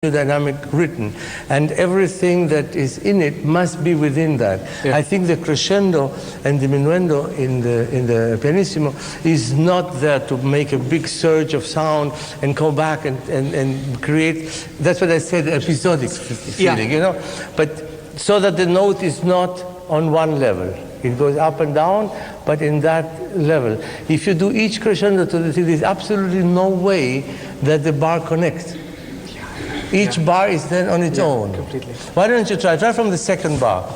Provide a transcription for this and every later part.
dynamic written, and everything that is in it must be within that. Yeah. I think the crescendo and diminuendo in the pianissimo is not there to make a big surge of sound and come back and create, that's what I said, episodic feeling, you know, but so that the note is not on one level. It goes up and down, but in that level. If you do each crescendo to the thing, there's absolutely no way that the bar connects. Each bar is then on its own. Completely. Why don't you try? Try from the second bar.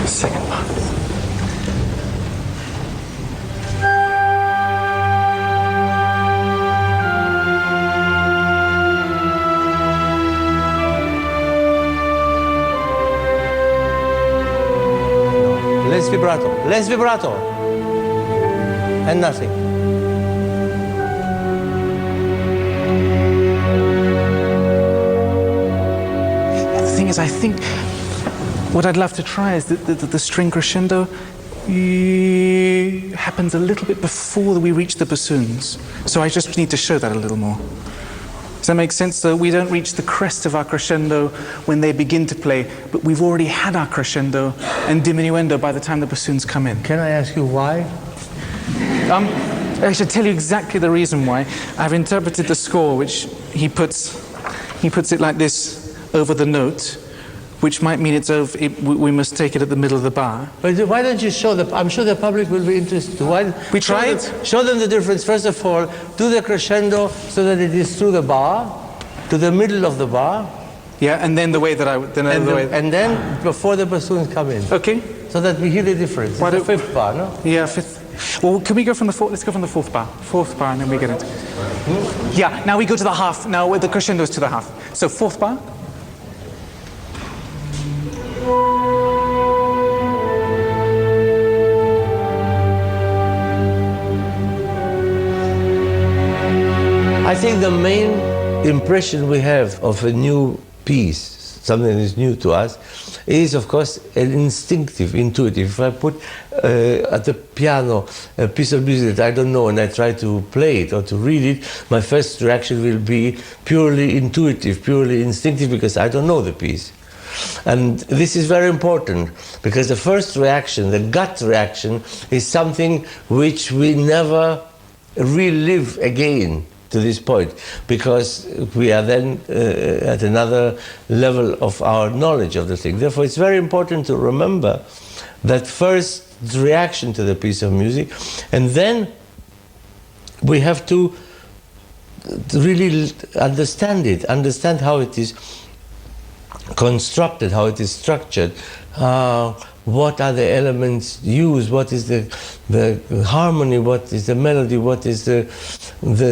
Second bar. Less vibrato. Less vibrato. And nothing. I think what I'd love to try is the string crescendo happens a little bit before we reach the bassoons. So I just need to show that a little more. Does that make sense? So we don't reach the crest of our crescendo when they begin to play, but we've already had our crescendo and diminuendo by the time the bassoons come in. Can I ask you why? I should tell you exactly the reason why. I've interpreted the score, which he puts it like this over the note, which might mean we must take it at the middle of the bar. But why don't you show them? I'm sure the public will be interested. Why? We try it? Show them the difference. First of all, do the crescendo so that it is through the bar, to the middle of the bar. Yeah, and then the way that and then before the bassoons come in. Okay. So that we hear the difference. It's the fifth bar, no? Yeah, fifth. Well, can we go from the fourth? Let's go from the fourth bar. Fourth bar, and then we get it. Yeah, now we go to the half. Now the crescendo is to the half. So fourth bar. I think the main impression we have of a new piece, something that is new to us, is of course an instinctive, intuitive. If I put at the piano a piece of music that I don't know and I try to play it or to read it, my first reaction will be purely intuitive, purely instinctive, because I don't know the piece. And this is very important, because the first reaction, the gut reaction, is something which we never relive again to this point, because we are then at another level of our knowledge of the thing. Therefore, it's very important to remember that first reaction to the piece of music, and then we have to really understand it, understand how it is constructed, how it is structured, what are the elements used, what is the harmony, what is the melody, what is the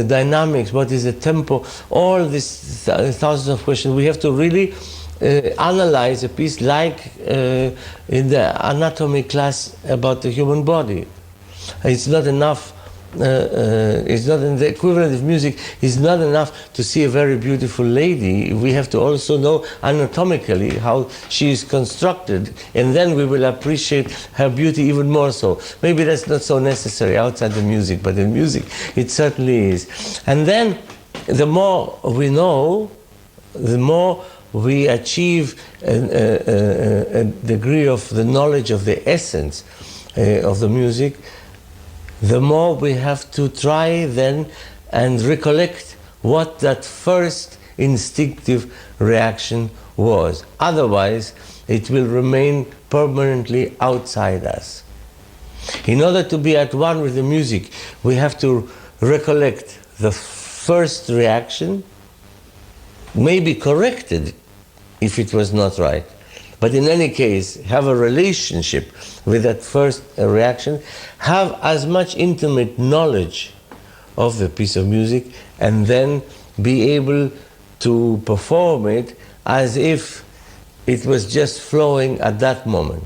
dynamics, what is the tempo, all these thousands of questions. We have to really analyze a piece like in the anatomy class about the human body. It's not enough. It's not in the equivalent of music. It's not enough to see a very beautiful lady. We have to also know anatomically how she is constructed, and then we will appreciate her beauty even more so. Maybe that's not so necessary outside the music, but in music it certainly is. And then the more we know, the more we achieve a degree of the knowledge of the essence of the music, the more we have to try then and recollect what that first instinctive reaction was. Otherwise, it will remain permanently outside us. In order to be at one with the music, we have to recollect the first reaction, maybe corrected if it was not right. But in any case, have a relationship with that first reaction, have as much intimate knowledge of the piece of music, and then be able to perform it as if it was just flowing at that moment.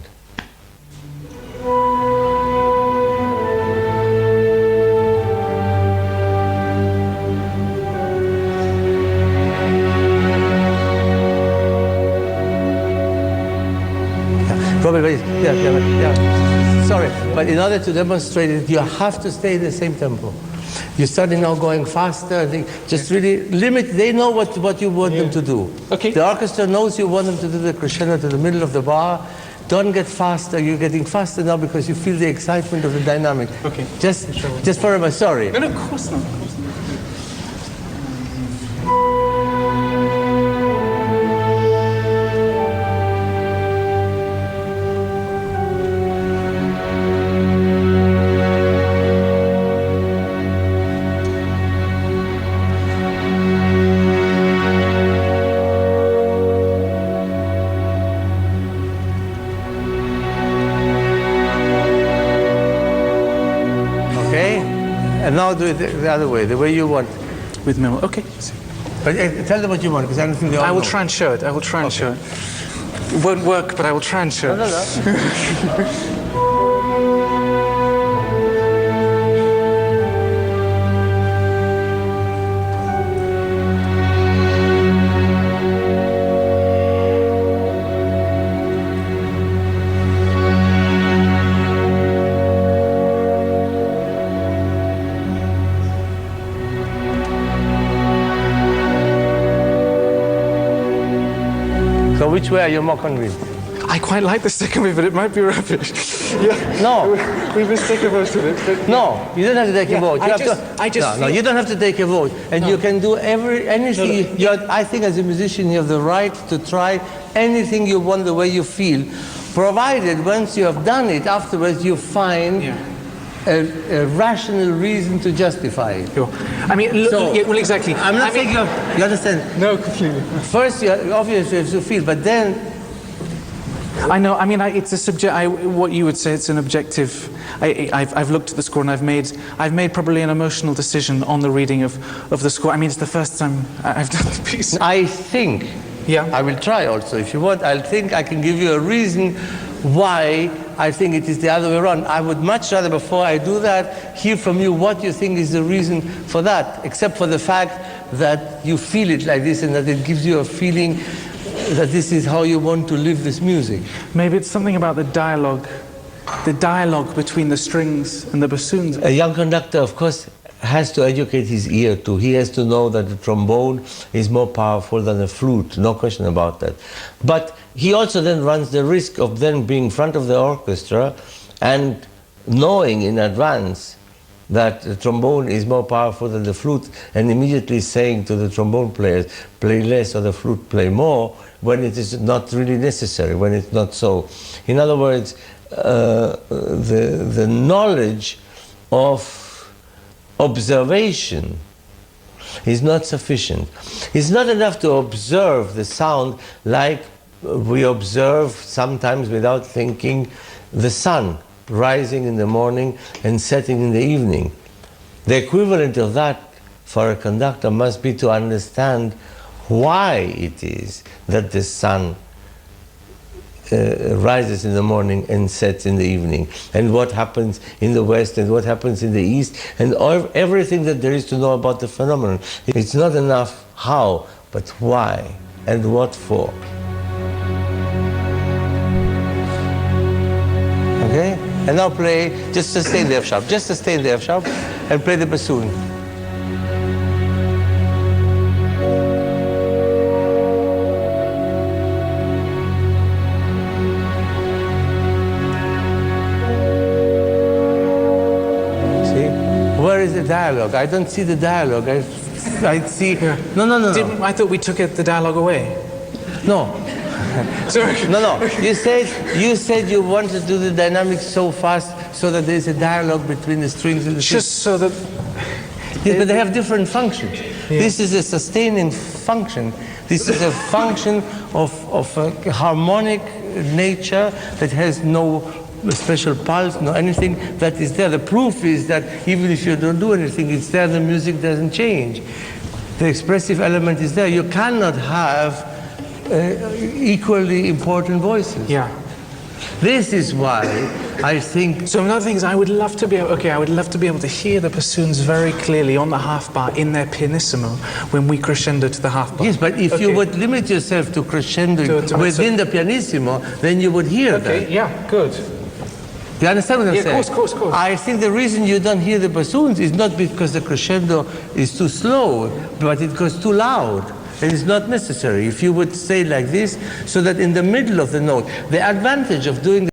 Probably, yeah. Sorry, but in order to demonstrate it, you have to stay in the same tempo. You're starting now going faster. I think just really limit. They know what you want them to do. Okay. The orchestra knows you want them to do the crescendo to the middle of the bar. Don't get faster. You're getting faster now because you feel the excitement of the dynamic. Okay. Just for a sorry. No, of course not. Of course not. And now do it the other way, the way you want. With minimal. Okay. But tell them what you want, because I don't think they all I will know. try and show it. I will try and show it. It won't work, but I will try and show it. No. So which way are you more convinced? I quite like the second way, but it might be rubbish. Yeah. No. We mistake most of it. But No, you don't have to take a vote. No, you don't have to take a vote, and you can do anything. No. I think as a musician, you have the right to try anything you want the way you feel, provided once you have done it, afterwards you find a rational reason to justify it. Sure. I mean, look, So, well, exactly. I'm not saying you understand. No, completely. First, you obviously have to feel, but then. I know. I mean, it's a subject. What you would say, it's an objective. I've looked at the score and I've made probably an emotional decision on the reading of the score. I mean, it's the first time I've done the piece. I think. Yeah. I will try also. If you want, I think I can give you a reason why I think it is the other way around. I would much rather, before I do that, hear from you what you think is the reason for that, except for the fact that you feel it like this and that it gives you a feeling that this is how you want to live this music. Maybe it's something about the dialogue between the strings and the bassoons. A young conductor, of course, has to educate his ear too. He has to know that the trombone is more powerful than the flute, no question about that. But he also then runs the risk of then being in front of the orchestra and knowing in advance that the trombone is more powerful than the flute and immediately saying to the trombone players, play less or the flute play more, when it is not really necessary, when it's not so. In other words, the knowledge of observation is not sufficient. It's not enough to observe the sound like we observe sometimes without thinking the sun rising in the morning and setting in the evening. The equivalent of that for a conductor must be to understand why it is that the sun rises in the morning and sets in the evening, and what happens in the west and what happens in the east, and everything that there is to know about the phenomenon. It's not enough how, but why and what for. Okay? And now play, just sustain the F sharp, just sustain the F sharp and play the bassoon. Where is the dialogue? I don't see the dialogue. I see. No. I thought we took the dialogue away. No. Sorry. No. You said you want to do the dynamics so fast so that there's a dialogue between the strings and the strings. Just so that. Yes, but they have different functions. Yeah. This is a sustaining function. This is a function of a harmonic nature that has no special pulse, no anything that is there. The proof is that even if you don't do anything, it's there, the music doesn't change. The expressive element is there. You cannot have equally important voices. Yeah. This is why I think... So another thing is I would love to be able to hear the bassoons very clearly on the half bar in their pianissimo when we crescendo to the half bar. Yes, but if you would limit yourself to crescendo within the pianissimo, then you would hear that. Yeah, good. You understand what I'm Yeah, saying? of course. I think the reason you don't hear the bassoons is not because the crescendo is too slow, but it goes too loud. And it's not necessary. If you would say like this, so that in the middle of the note, the advantage of doing